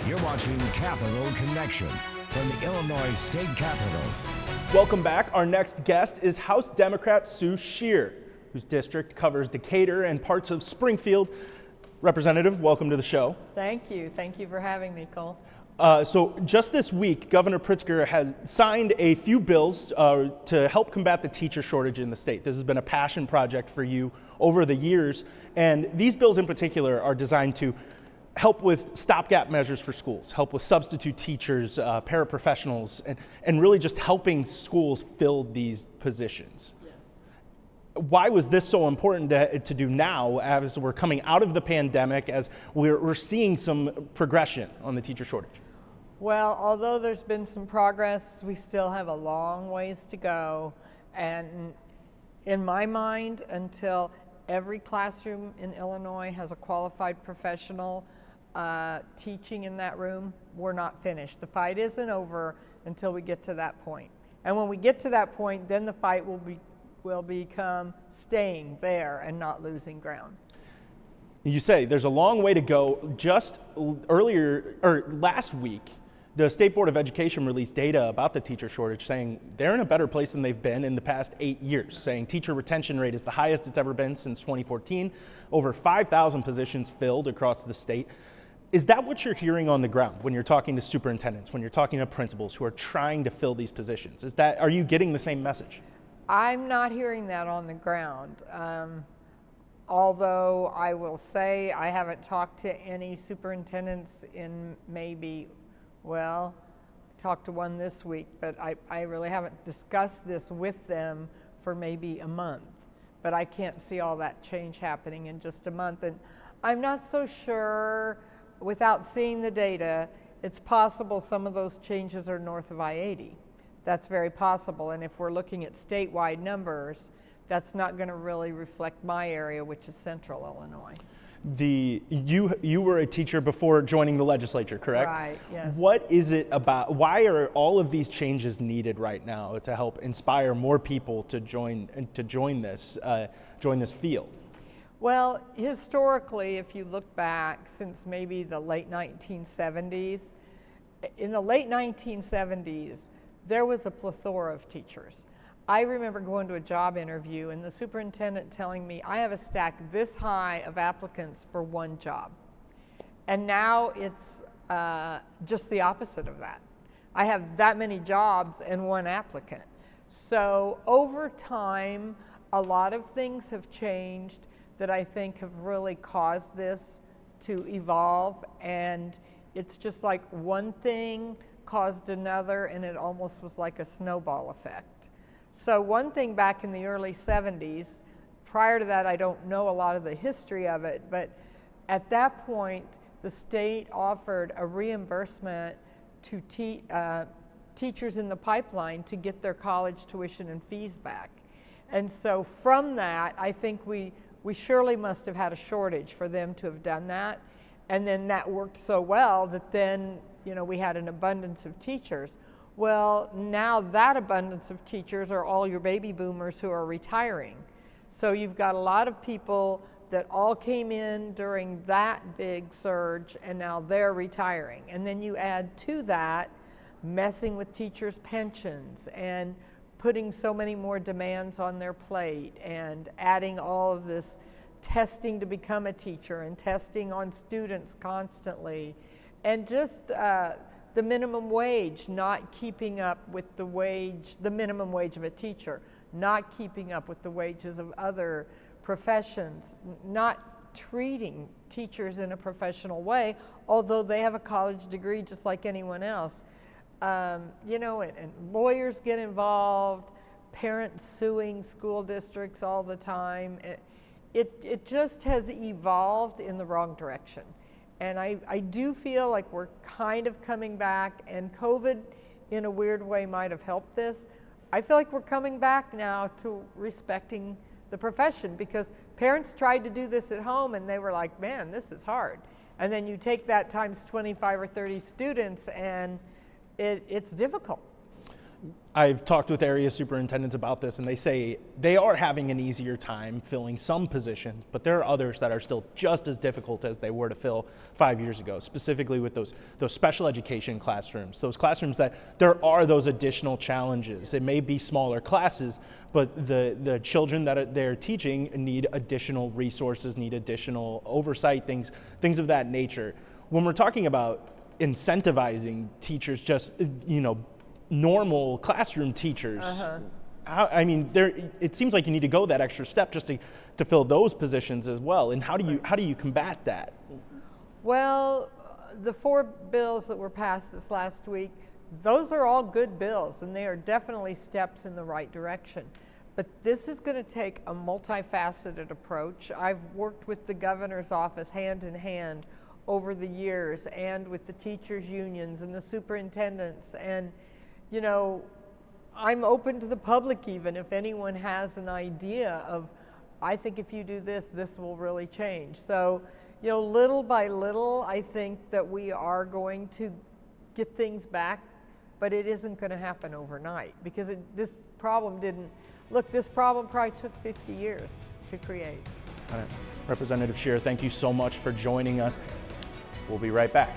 You're watching Capital Connection from the Illinois State Capitol. Welcome back. Our next guest is House Democrat Sue Scherer, whose district covers Decatur and parts of Springfield. Representative, welcome to the show. Thank you. Thank you for having me, Cole. So just this week, Governor Pritzker has signed a few bills to help combat the teacher shortage in the state. This has been a passion project for you over the years, and these bills in particular are designed to help with stopgap measures for schools, help with substitute teachers, paraprofessionals, and really just helping schools fill these positions. Yes. Why was this so important to do now as we're coming out of the pandemic, as we're seeing some progression on the teacher shortage? Well, although there's been some progress, we still have a long ways to go. And in my mind, until every classroom in Illinois has a qualified professional teaching in that room, we're not finished. The fight isn't over until we get to that point. And when we get to that point, then the fight will become staying there and not losing ground. You say there's a long way to go. Just last week, the State Board of Education released data about the teacher shortage, saying they're in a better place than they've been in the past 8 years, saying teacher retention rate is the highest it's ever been since 2014, over 5,000 positions filled across the state. Is that what you're hearing on the ground when you're talking to superintendents, when you're talking to principals who are trying to fill these positions? Are you getting the same message? I'm not hearing that on the ground. Although I will say I haven't talked to any superintendents in talked to one this week, but I really haven't discussed this with them for maybe a month. But I can't see all that change happening in just a month. And I'm not so sure, without seeing the data, it's possible some of those changes are north of I-80. That's very possible. And if we're looking at statewide numbers, that's not going to really reflect my area, which is central Illinois. You were a teacher before joining the legislature, correct? Right, yes. What is it about, why are all of these changes needed right now to help inspire more people to join this field? Well, historically, if you look back since maybe the late 1970s, in the late 1970s, there was a plethora of teachers. I remember going to a job interview and the superintendent telling me, I have a stack this high of applicants for one job. And now it's just the opposite of that. I have that many jobs and one applicant. So over time, a lot of things have changed that I think have really caused this to evolve, and it's just like one thing caused another, and it almost was like a snowball effect. So one thing back in the early 70s, prior to that I don't know a lot of the history of it, but at that point the state offered a reimbursement to teachers in the pipeline to get their college tuition and fees back. And so from that, I think we surely must have had a shortage for them to have done that. And then that worked so well that then, we had an abundance of teachers. Well, now that abundance of teachers are all your baby boomers who are retiring. So you've got a lot of people that all came in during that big surge, and now they're retiring. And then you add to that messing with teachers' pensions and putting so many more demands on their plate and adding all of this testing to become a teacher and testing on students constantly, and just the minimum wage not keeping up with the minimum wage of a teacher, not keeping up with the wages of other professions, not treating teachers in a professional way, although they have a college degree just like anyone else. And lawyers get involved, parents suing school districts all the time. It just has evolved in the wrong direction. And I do feel like we're kind of coming back, and COVID in a weird way might have helped this. I feel like we're coming back now to respecting the profession, because parents tried to do this at home and they were like, man, this is hard. And then you take that times 25 or 30 students and it's difficult. I've talked with area superintendents about this, and they say they are having an easier time filling some positions, but there are others that are still just as difficult as they were to fill 5 years ago, specifically with those special education classrooms, those classrooms that there are those additional challenges. It may be smaller classes, but the children that they're teaching need additional resources, need additional oversight, things of that nature. When we're talking about incentivizing teachers, just, normal classroom teachers, it seems like you need to go that extra step just to fill those positions as well. And how do you combat that? Well, the 4 bills that were passed this last week, those are all good bills, and they are definitely steps in the right direction. But this is going to take a multifaceted approach. I've worked with the governor's office hand in hand over the years, and with the teachers' unions and the superintendents, and I'm open to the public even if anyone has an idea of, I think if you do this, this will really change. So, little by little, I think that we are going to get things back, but it isn't going to happen overnight, because this problem probably took 50 years to create. All right. Representative Scherer, thank you so much for joining us. We'll be right back.